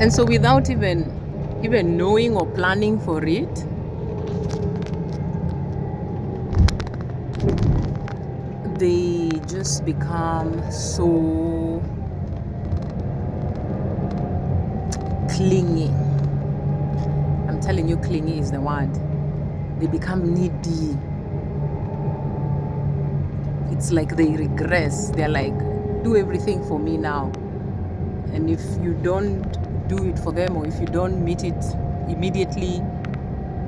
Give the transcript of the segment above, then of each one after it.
And so without even knowing or planning for it, they just become so clingy. I'm telling you, clingy is the word. They become needy. It's like they regress. They're like, do everything for me now. And if you don't do it for them, or if you don't meet it immediately,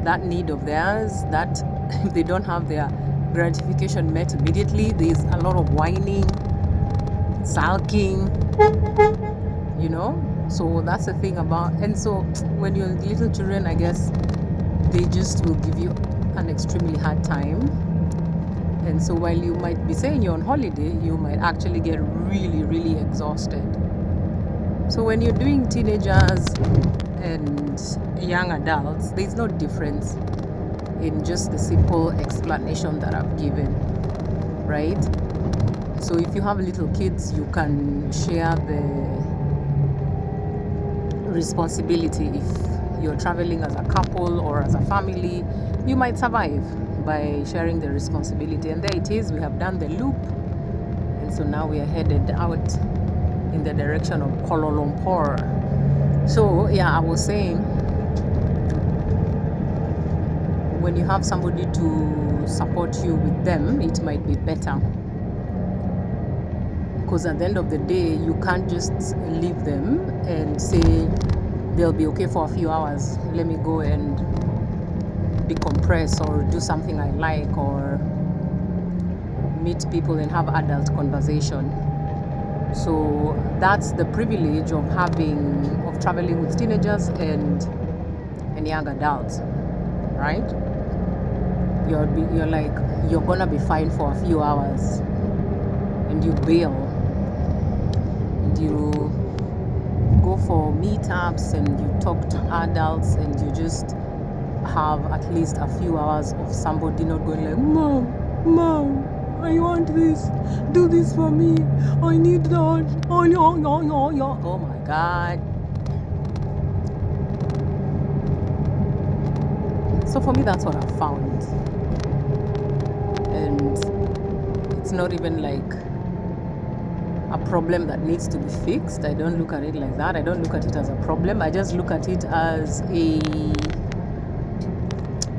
that need of theirs, that if they don't have their gratification met immediately, there's a lot of whining, sulking, you know. So that's the thing about, and so when you're little children, I guess they just will give you an extremely hard time. And so while you might be saying you're on holiday, you might actually get really, really exhausted. So when you're doing teenagers and young adults, there's no difference in just the simple explanation that I've given, right? So if you have little kids, you can share the responsibility. If you're traveling as a couple or as a family, you might survive by sharing the responsibility. And there it is, we have done the loop, and so now we are headed out in the direction of Kuala Lumpur. So yeah, I was saying, when you have somebody to support you with them, it might be better, because at the end of the day, you can't just leave them and say they'll be okay for a few hours, let me go and decompress or do something I like, or meet people and have adult conversation. So that's the privilege of traveling with teenagers and young adults, right? You're like, you're gonna be fine for a few hours, and you bail, and you go for meetups, and you talk to adults, and you just have at least a few hours of somebody not going like, mom, I want this, do this for me, I need that, oh my God. So for me, that's what I found. And it's not even like a problem that needs to be fixed. I don't look at it like that. I don't look at it as a problem. I just look at it as a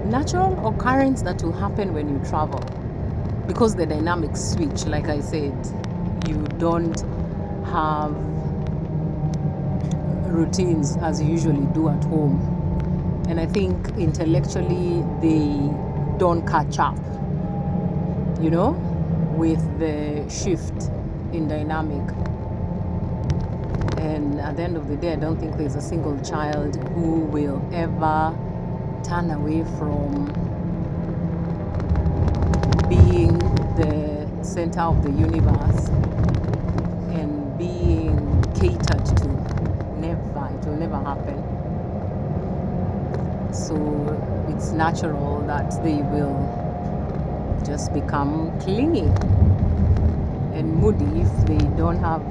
natural occurrence that will happen when you travel, because the dynamics switch. Like I said, you don't have routines as you usually do at home, and I think intellectually they don't catch up, you know, with the shift in dynamic. And at the end of the day, I don't think there's a single child who will ever turn away from being the center of the universe and being catered to. Never. It will never happen. So it's natural that they will just become clingy and moody if they don't have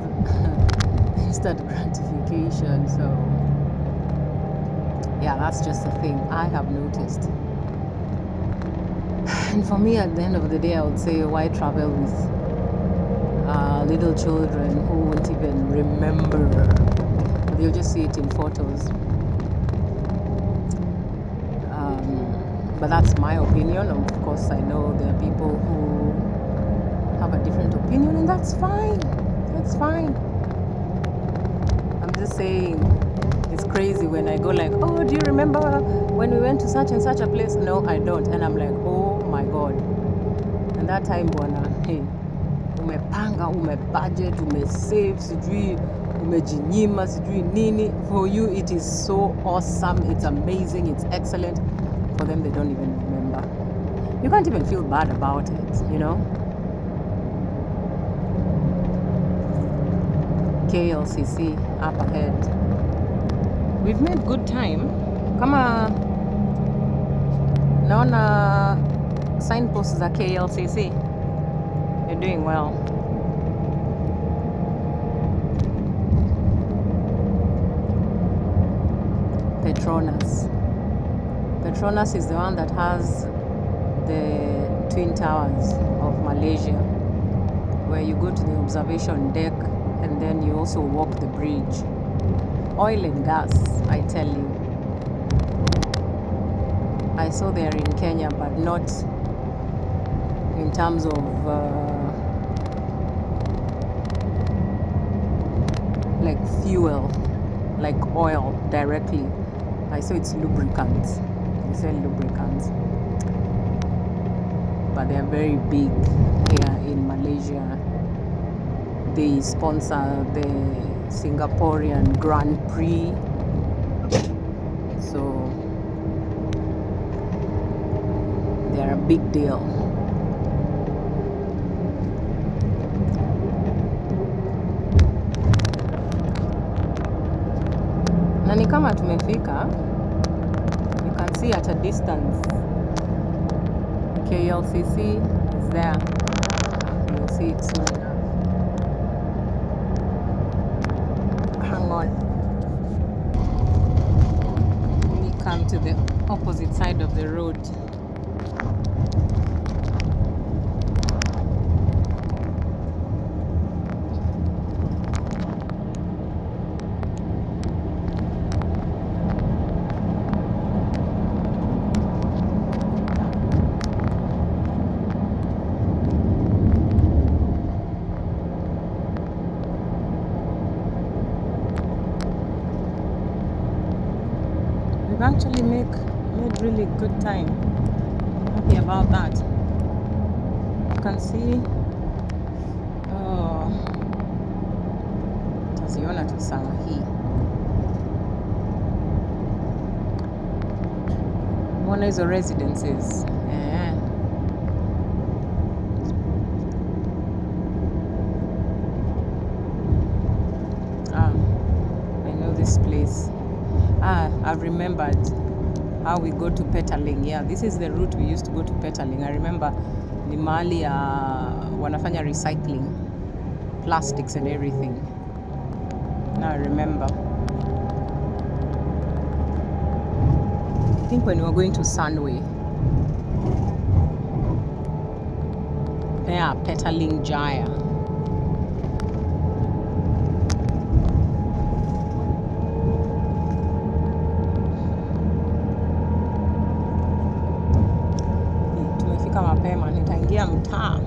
instant gratification. So yeah, that's just a thing I have noticed. And for me, at the end of the day, I would say, why travel with little children who won't even remember? They'll just see it in photos. But that's my opinion. Of course, I know there are people who have a different opinion, and that's fine. That's fine. I'm just saying, it's crazy when I go like, oh, do you remember when we went to such and such a place? No, I don't. And I'm like, oh my God. And that time, bwana, hey, umepanga, umebudget, umesave, sijui, umejinyima, sijui nini. For you, it is so awesome. It's amazing. It's excellent. For them, they don't even remember. You can't even feel bad about it, you know? KLCC up ahead. We've made good time. Kama naona signposts za KLCC, you're doing well. Petronas. Petronas is the one that has the Twin Towers of Malaysia, where you go to the observation deck and then you also walk the bridge. Oil and gas, I tell you. I saw they are in Kenya, but not in terms of like fuel, like oil directly. I saw it's lubricants. They sell lubricants, but they are very big here in Malaysia. They sponsor the Singaporean Grand Prix, so they are a big deal. Na ni kama tumefika. You can see at a distance KLCC is there. You'll see it soon enough. Hang on. We come to the opposite side of the road. We've actually made really good time. Happy about that. You can see taziona tu saa hii. One is the residences. I know this place. I've remembered how we go to Petaling. Yeah, this is the route we used to go to Petaling. I remember ni mahali wanafanya recycling, plastics and everything. Now I remember. I think when we were going to Sunway. Yeah, Petaling Jaya. Mapema nitaingia mtaa.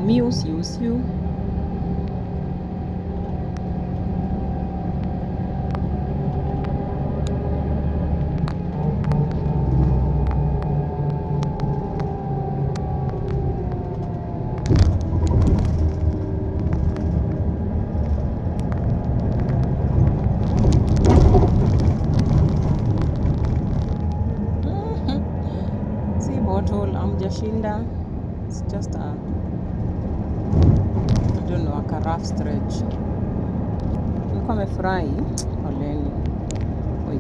Miu siu siu. See bottle amjashinda. It's just a a rough stretch. Nilikuwa nimefurahi. Poleni. Oye.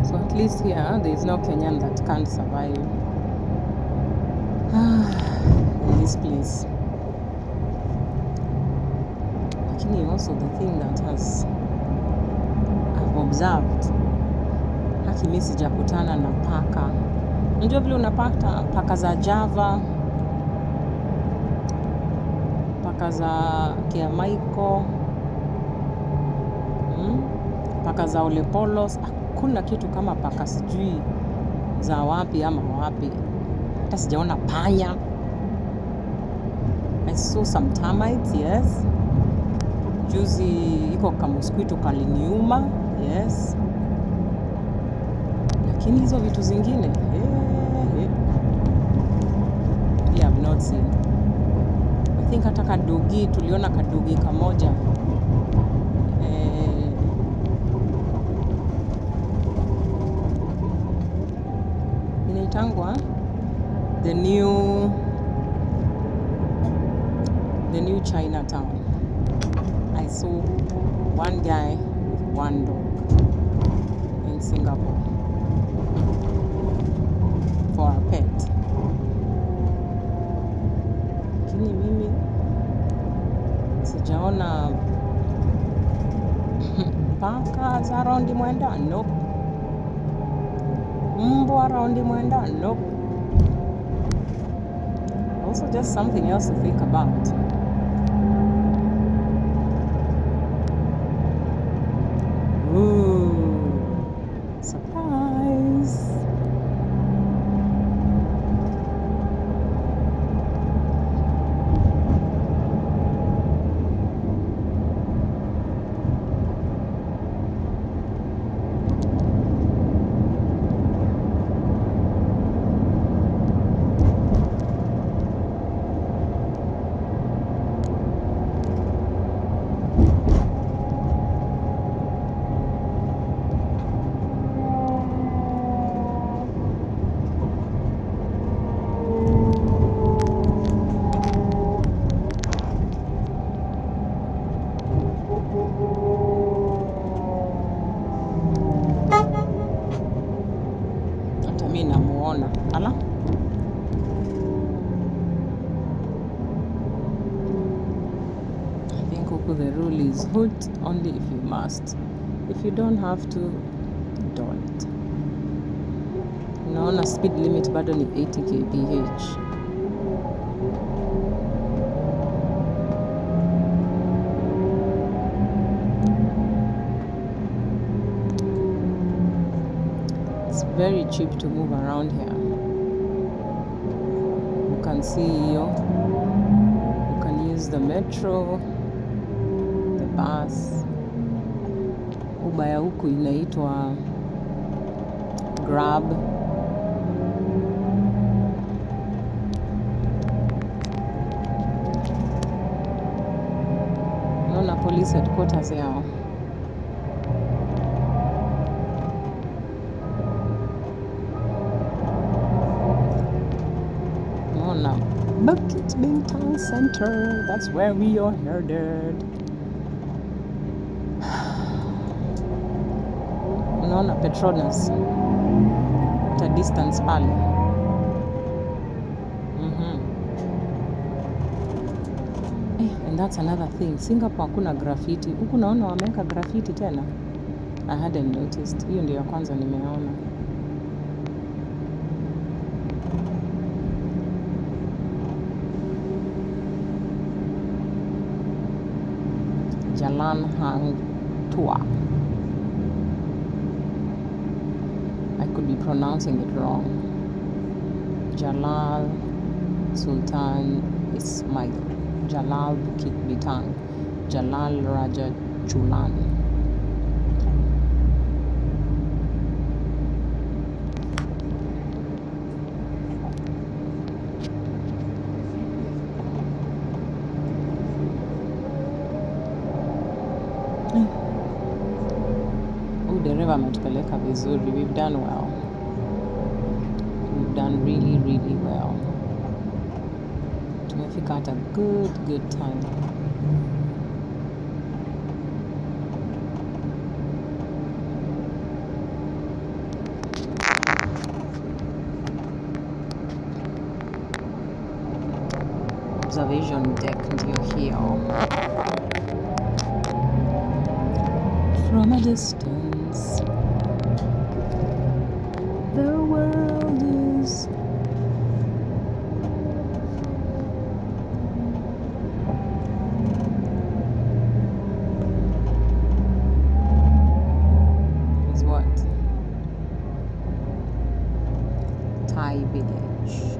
So at least here there is no Kenyan that can't survive in this place. Lakini also the thing that has observed, haki mimi sijakutana na paka. Unajua vile unapata paka za Java, paka za Kiamaiko, paka za Olepolos, hakuna kitu kama paka sijui za wapi ama wapi. Hata sijaona panya. I saw some termites, yes. Juzi iko kamosquito kaliniuma, yes. Lakini hizo vitu zingine, yeah, I've not seen. I think hata kadogi, tuliona kadogi kamoja. Inaitangwa the new Chinatown. I saw one guy with one dog in Singapore for a pet. Lakini mimi sijaona paka za raundi mwenda, nope. Mbwa raundi mwenda, nope. Also just something else to think about. Ooh, surprise. Hata mimi namuona. Ala? I think huku the rule is hoot only if you must. If you don't have to, don't. Naona speed limit bado ni 80 kph. It's very cheap to move around here. You can see you can use the metro, the bus. Uber ya huku inaitwa Grab. Naona police headquarters yao. Naona Bukit Bintang Center. That's where we are headed. Unaona Petronas at a distance pale. And that's another thing. Singapore hakuna graffiti. Huku naona wameweka graffiti tena. I hadn't noticed. Hiyo ndio ya kwanza nimeona. Jalan Hang Tua. I could be pronouncing it wrong. Jalal Sultan Ismail. Jalal Bukit Bintang. Jalal Raja Chulan. Dereva ametupeleka vizuri. We've done well. We've done really, really well. Tumefika at a good time. Observation deck ndio hiyo. From a distance, the world is Thai village.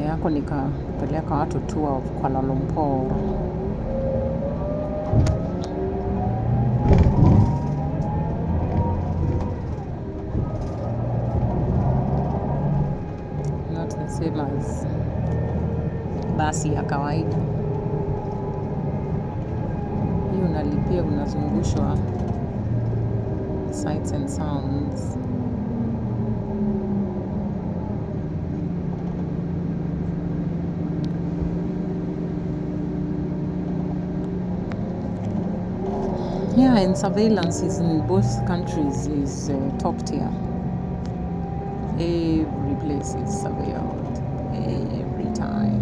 Yako nikapeleka watu tour of Kuala Lumpur. Not the same as basi ya kawaida. Hii unalipia, unazungushwa sights and sounds. Yeah, and surveillance is in both countries is top tier. Every place is surveilled, every time.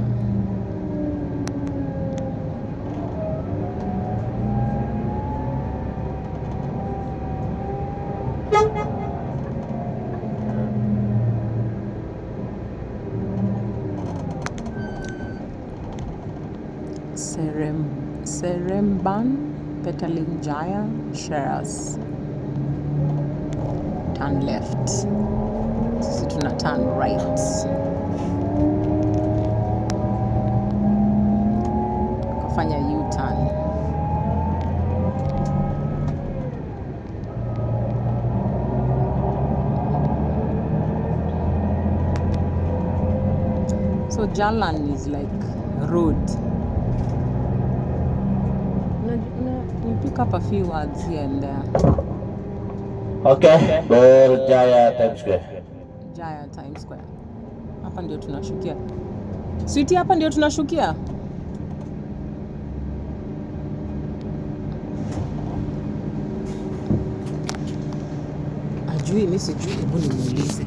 Seremban Petaling Jaya shares. Turn left. Sisi tuna turn right. Kafanya U-turn. So Jalan is like road. You pick up a few words here and there. Okay, Jaya Times Square. Jaya Times Square. Hapa ndio tunashukia. Sweetie, hapa ndio tunashukia. Ajui, mimi sijui, hebu nimuulize.